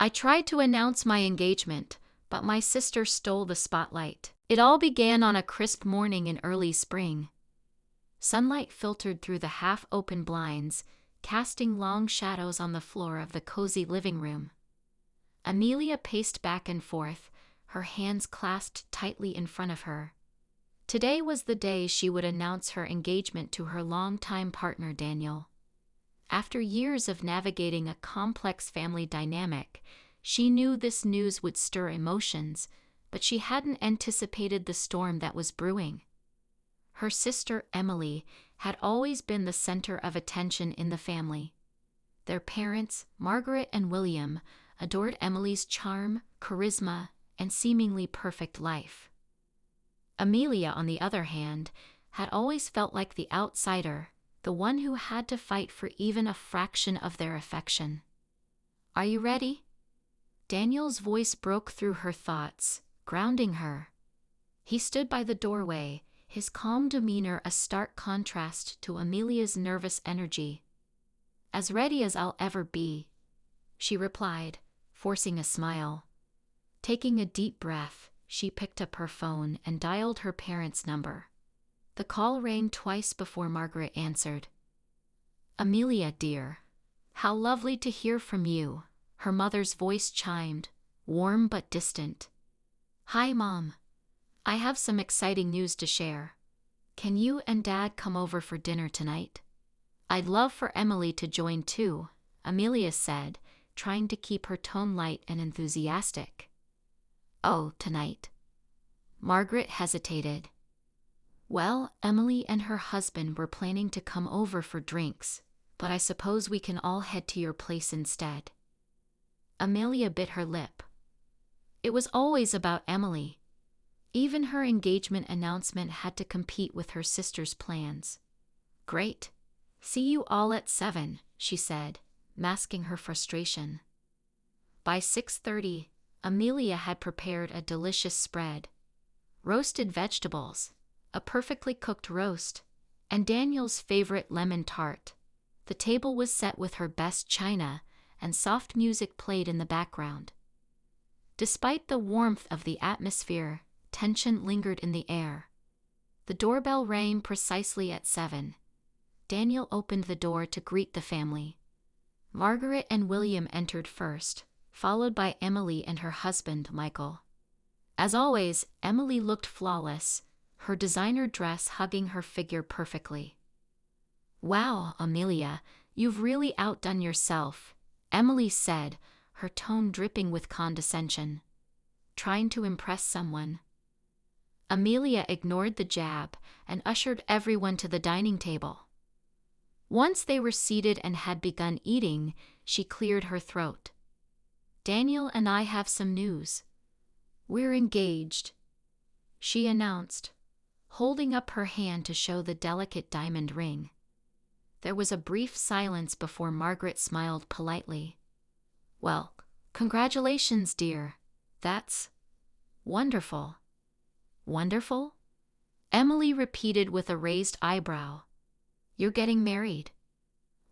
I tried to announce my engagement, but my sister stole the spotlight. It all began on a crisp morning in early spring. Sunlight filtered through the half-open blinds, casting long shadows on the floor of the cozy living room. Amelia paced back and forth, her hands clasped tightly in front of her. Today was the day she would announce her engagement to her longtime partner Daniel. After years of navigating a complex family dynamic, she knew this news would stir emotions, but she hadn't anticipated the storm that was brewing. Her sister Emily had always been the center of attention in the family. Their parents, Margaret and William, adored Emily's charm, charisma, and seemingly perfect life. Amelia, on the other hand, had always felt like the outsider, the one who had to fight for even a fraction of their affection. "Are you ready?" Daniel's voice broke through her thoughts, grounding her. He stood by the doorway, his calm demeanor a stark contrast to Amelia's nervous energy. "As ready as I'll ever be," she replied, forcing a smile. Taking a deep breath, she picked up her phone and dialed her parents' number. The call rang twice before Margaret answered. "Amelia, dear, how lovely to hear from you," her mother's voice chimed, warm but distant. "Hi, Mom. I have some exciting news to share. Can you and Dad come over for dinner tonight?" "I'd love for Emily to join too," Amelia said, trying to keep her tone light and enthusiastic. "Oh, tonight?" Margaret hesitated. "Well, Emily and her husband were planning to come over for drinks, but I suppose we can all head to your place instead." Amelia bit her lip. It was always about Emily. Even her engagement announcement had to compete with her sister's plans. "Great. See you all at 7, she said, masking her frustration. By 6:30, Amelia had prepared a delicious spread. Roasted vegetables, a perfectly cooked roast, and Daniel's favorite lemon tart. The table was set with her best china, and soft music played in the background. Despite the warmth of the atmosphere, tension lingered in the air. The doorbell rang precisely at 7. Daniel opened the door to greet the family. Margaret and William entered first, followed by Emily and her husband, Michael. As always, Emily looked flawless, her designer dress hugging her figure perfectly. "Wow, Amelia, you've really outdone yourself," Emily said, her tone dripping with condescension. "Trying to impress someone?" Amelia ignored the jab and ushered everyone to the dining table. Once they were seated and had begun eating, she cleared her throat. "Daniel and I have some news. We're engaged," she announced, holding up her hand to show the delicate diamond ring. There was a brief silence before Margaret smiled politely. "Well, congratulations, dear. That's wonderful." "Wonderful?" Emily repeated with a raised eyebrow. "You're getting married.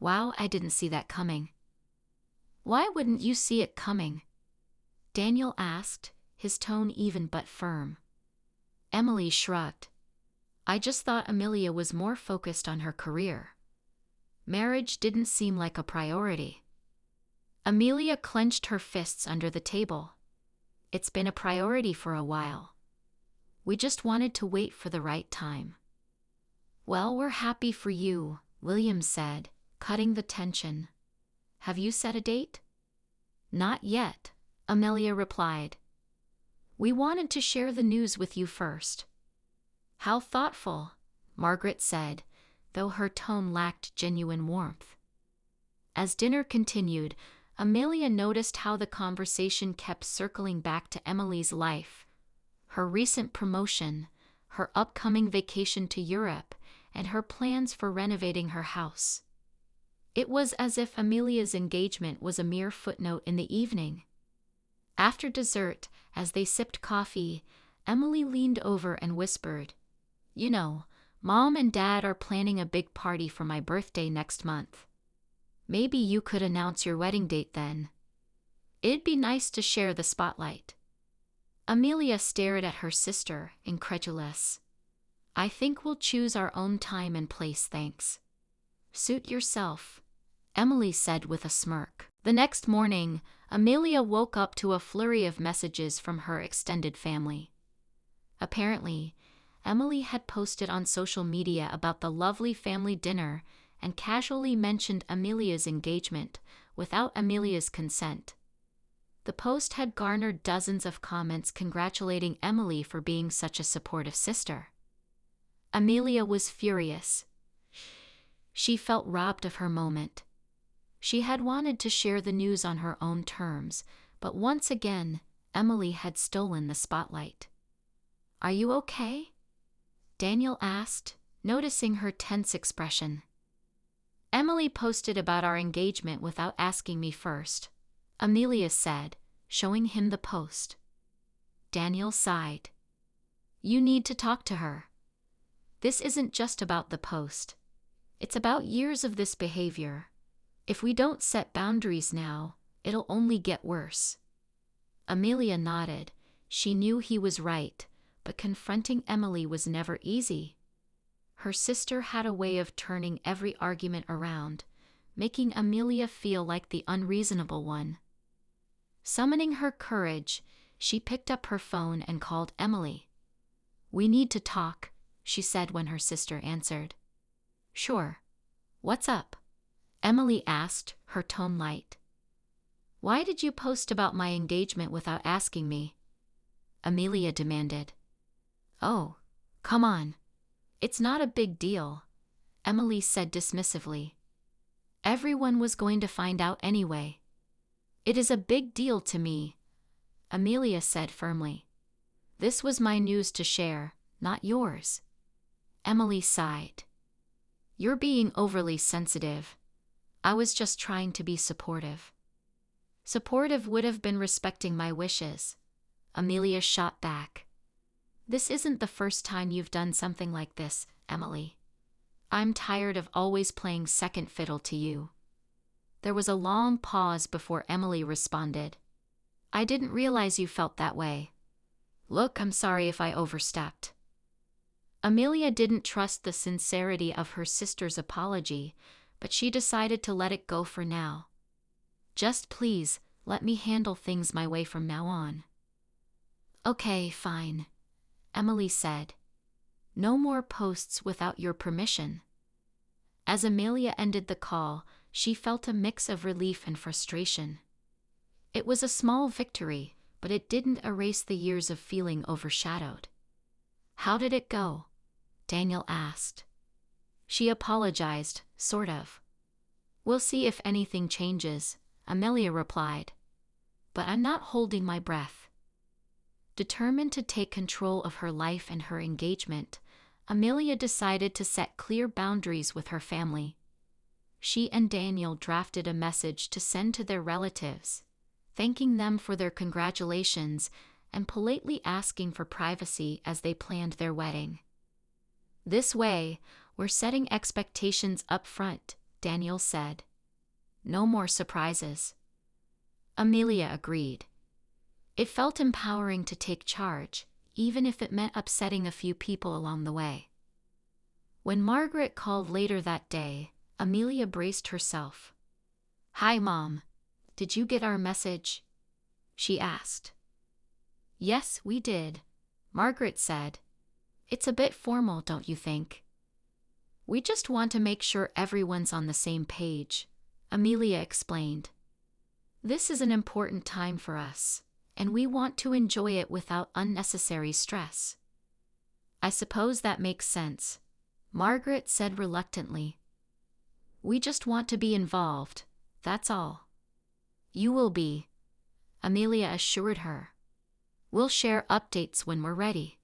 Wow, I didn't see that coming." "Why wouldn't you see it coming?" Daniel asked, his tone even but firm. Emily shrugged. "I just thought Amelia was more focused on her career. Marriage didn't seem like a priority." Amelia clenched her fists under the table. "It's been a priority for a while. We just wanted to wait for the right time." "Well, we're happy for you," William said, cutting the tension. "Have you set a date?" "Not yet," Amelia replied. "We wanted to share the news with you first." "How thoughtful," Margaret said, though her tone lacked genuine warmth. As dinner continued, Amelia noticed how the conversation kept circling back to Emily's life. Her recent promotion, her upcoming vacation to Europe, and her plans for renovating her house. It was as if Amelia's engagement was a mere footnote in the evening. After dessert, as they sipped coffee, Emily leaned over and whispered, "You know, Mom and Dad are planning a big party for my birthday next month. Maybe you could announce your wedding date then." It'd be nice to share the spotlight. Amelia stared at her sister, incredulous. I think we'll choose our own time and place, thanks. Suit yourself, Emily said with a smirk. The next morning, Amelia woke up to a flurry of messages from her extended family. Apparently, Emily had posted on social media about the lovely family dinner and casually mentioned Amelia's engagement without Amelia's consent. The post had garnered dozens of comments congratulating Emily for being such a supportive sister. Amelia was furious. She felt robbed of her moment. She had wanted to share the news on her own terms, but once again, Emily had stolen the spotlight. Are you okay? Daniel asked, noticing her tense expression. Emily posted about our engagement without asking me first, Amelia said, showing him the post. Daniel sighed. You need to talk to her. This isn't just about the post. It's about years of this behavior. If we don't set boundaries now, it'll only get worse. Amelia nodded. She knew he was right, but confronting Emily was never easy. Her sister had a way of turning every argument around, making Amelia feel like the unreasonable one. Summoning her courage, she picked up her phone and called Emily. We need to talk, she said when her sister answered. Sure. What's up? Emily asked, her tone light. Why did you post about my engagement without asking me? Amelia demanded. Oh, come on. It's not a big deal, Emily said dismissively. Everyone was going to find out anyway. It is a big deal to me, Amelia said firmly. This was my news to share, not yours. Emily sighed. You're being overly sensitive. I was just trying to be supportive. Supportive would have been respecting my wishes, Amelia shot back. This isn't the first time you've done something like this, Emily. I'm tired of always playing second fiddle to you. There was a long pause before Emily responded. I didn't realize you felt that way. Look, I'm sorry if I overstepped. Amelia didn't trust the sincerity of her sister's apology, but she decided to let it go for now. Just please, let me handle things my way from now on. Okay, fine, Emily said. No more posts without your permission. As Amelia ended the call, she felt a mix of relief and frustration. It was a small victory, but it didn't erase the years of feeling overshadowed. How did it go? Daniel asked. She apologized, sort of. We'll see if anything changes, Amelia replied. But I'm not holding my breath. Determined to take control of her life and her engagement, Amelia decided to set clear boundaries with her family. She and Daniel drafted a message to send to their relatives, thanking them for their congratulations and politely asking for privacy as they planned their wedding. This way, we're setting expectations up front, Daniel said. No more surprises. Amelia agreed. It felt empowering to take charge, even if it meant upsetting a few people along the way. When Margaret called later that day, Amelia braced herself. Hi, Mom. Did you get our message? She asked. Yes, we did, Margaret said. It's a bit formal, don't you think? We just want to make sure everyone's on the same page, Amelia explained. This is an important time for us, and we want to enjoy it without unnecessary stress. I suppose that makes sense, Margaret said reluctantly. We just want to be involved, that's all. You will be, Amelia assured her. We'll share updates when we're ready.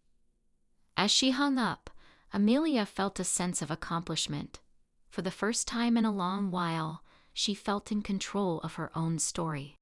As she hung up, Amelia felt a sense of accomplishment. For the first time in a long while, she felt in control of her own story.